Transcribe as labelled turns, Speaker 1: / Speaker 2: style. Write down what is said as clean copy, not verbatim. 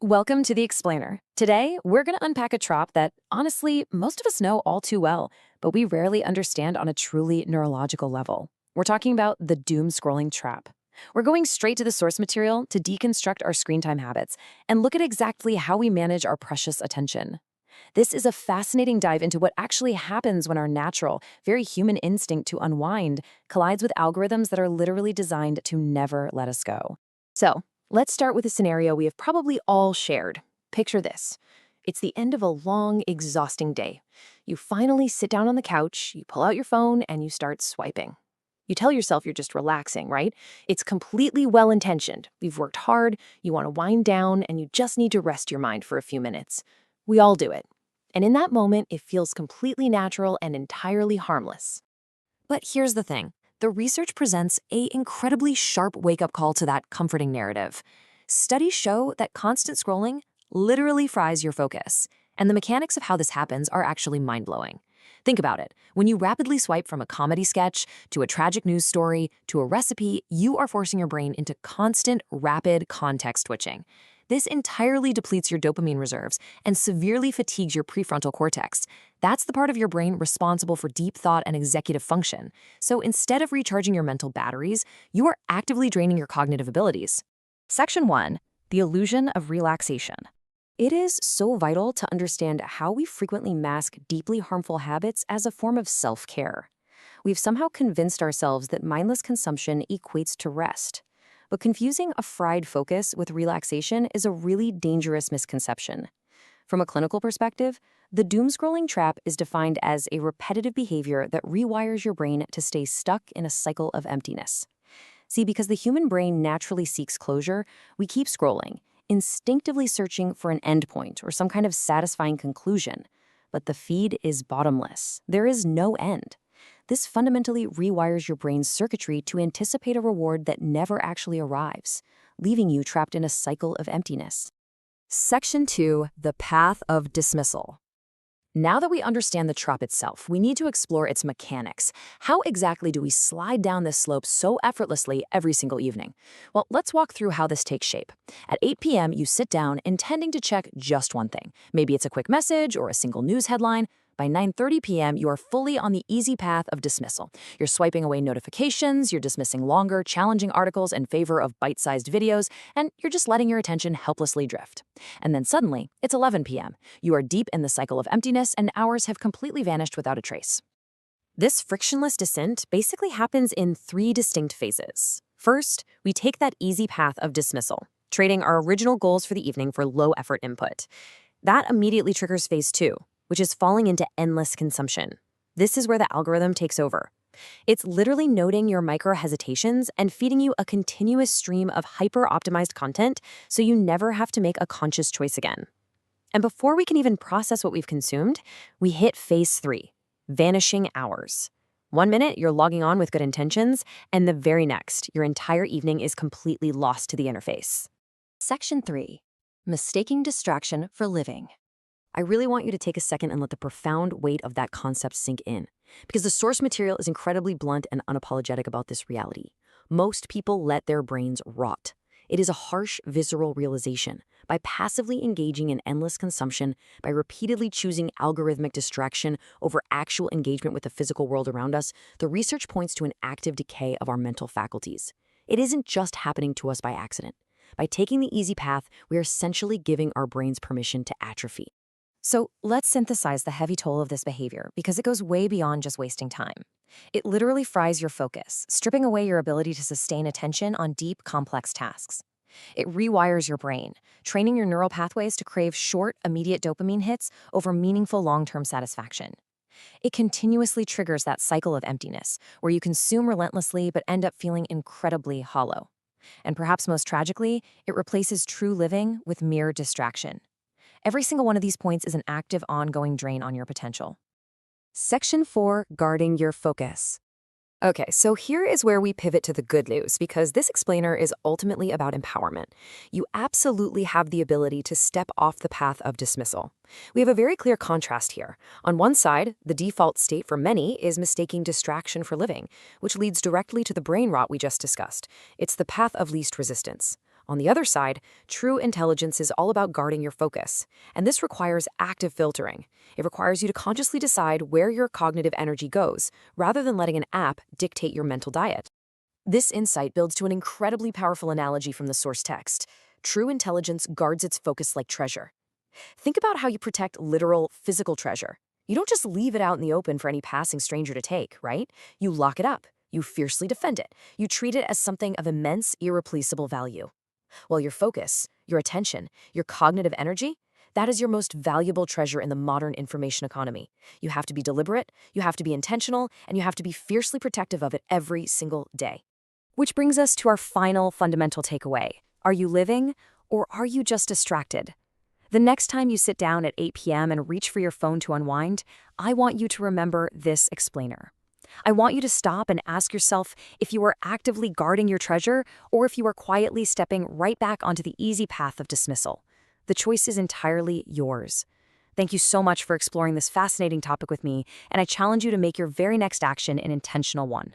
Speaker 1: Welcome to The Explainer. Today, we're going to unpack a trop that, honestly, most of us know all too well, but we rarely understand on a truly neurological level. We're talking about the doom scrolling trap. We're going straight to the source material to deconstruct our screen time habits and look at exactly how we manage our precious attention. This is a fascinating dive into what actually happens when our natural, very human instinct to unwind collides with algorithms that are literally designed to never let us go. So, let's start with a scenario we have probably all shared. Picture this. It's the end of a long, exhausting day. You finally sit down on the couch, you pull out your phone, and you start swiping. You tell yourself you're just relaxing, right? It's completely well-intentioned. You've worked hard, you want to wind down, and you just need to rest your mind for a few minutes. We all do it. And in that moment, it feels completely natural and entirely harmless. But here's the thing. The research presents an incredibly sharp wake-up call to that comforting narrative. Studies show that constant scrolling literally fries your focus, and the mechanics of how this happens are actually mind-blowing. Think about it. When you rapidly swipe from a comedy sketch to a tragic news story to a recipe, you are forcing your brain into constant, rapid context switching. This entirely depletes your dopamine reserves and severely fatigues your prefrontal cortex. That's the part of your brain responsible for deep thought and executive function. So instead of recharging your mental batteries, you are actively draining your cognitive abilities. Section 1. The illusion of relaxation. It is so vital to understand how we frequently mask deeply harmful habits as a form of self-care. We've somehow convinced ourselves that mindless consumption equates to rest. But confusing a fried focus with relaxation is a really dangerous misconception. From a clinical perspective, the doom-scrolling trap is defined as a repetitive behavior that rewires your brain to stay stuck in a cycle of emptiness. See, because the human brain naturally seeks closure, we keep scrolling, instinctively searching for an endpoint or some kind of satisfying conclusion. But the feed is bottomless. There is no end. This fundamentally rewires your brain's circuitry to anticipate a reward that never actually arrives, leaving you trapped in a cycle of emptiness. Section 2. The path of dismissal. Now that we understand the trap itself, we need to explore its mechanics. How exactly do we slide down this slope so effortlessly every single evening? Well, let's walk through how this takes shape. At 8 p.m., you sit down intending to check just one thing. Maybe it's a quick message or a single news headline. By 9:30 p.m., you are fully on the easy path of dismissal. You're swiping away notifications, you're dismissing longer, challenging articles in favor of bite-sized videos, and you're just letting your attention helplessly drift. And then suddenly, it's 11 p.m. You are deep in the cycle of emptiness, and hours have completely vanished without a trace. This frictionless descent basically happens in 3 distinct phases. First, we take that easy path of dismissal, trading our original goals for the evening for low-effort input. That immediately triggers phase 2, which is falling into endless consumption. This is where the algorithm takes over. It's literally noting your micro-hesitations and feeding you a continuous stream of hyper-optimized content so you never have to make a conscious choice again. And before we can even process what we've consumed, we hit phase 3, vanishing hours. 1 minute, you're logging on with good intentions, and the very next, your entire evening is completely lost to the interface. Section 3. Mistaking distraction for living. I really want you to take a second and let the profound weight of that concept sink in, because the source material is incredibly blunt and unapologetic about this reality. Most people let their brains rot. It is a harsh, visceral realization. By passively engaging in endless consumption, by repeatedly choosing algorithmic distraction over actual engagement with the physical world around us, the research points to an active decay of our mental faculties. It isn't just happening to us by accident. By taking the easy path, we are essentially giving our brains permission to atrophy. So let's synthesize the heavy toll of this behavior because it goes way beyond just wasting time. It literally fries your focus, stripping away your ability to sustain attention on deep, complex tasks. It rewires your brain, training your neural pathways to crave short, immediate dopamine hits over meaningful long-term satisfaction. It continuously triggers that cycle of emptiness, where you consume relentlessly but end up feeling incredibly hollow. And perhaps most tragically, it replaces true living with mere distraction. Every single one of these points is an active, ongoing drain on your potential. Section 4. Guarding your focus. Okay, so here is where we pivot to the good news, because this explainer is ultimately about empowerment. You absolutely have the ability to step off the path of dismissal. We have a very clear contrast here. On one side, the default state for many is mistaking distraction for living, which leads directly to the brain rot we just discussed. It's the path of least resistance. On the other side, true intelligence is all about guarding your focus, and this requires active filtering. It requires you to consciously decide where your cognitive energy goes, rather than letting an app dictate your mental diet. This insight builds to an incredibly powerful analogy from the source text. True intelligence guards its focus like treasure. Think about how you protect literal, physical treasure. You don't just leave it out in the open for any passing stranger to take, right? You lock it up. You fiercely defend it. You treat it as something of immense, irreplaceable value. Well, your focus, your attention, your cognitive energy, that is your most valuable treasure in the modern information economy. You have to be deliberate, you have to be intentional, and you have to be fiercely protective of it every single day. Which brings us to our final fundamental takeaway. Are you living, or are you just distracted? The next time you sit down at 8 p.m. and reach for your phone to unwind, I want you to remember this explainer. I want you to stop and ask yourself if you are actively guarding your treasure or if you are quietly stepping right back onto the easy path of dismissal. The choice is entirely yours. Thank you so much for exploring this fascinating topic with me, and I challenge you to make your very next action an intentional one.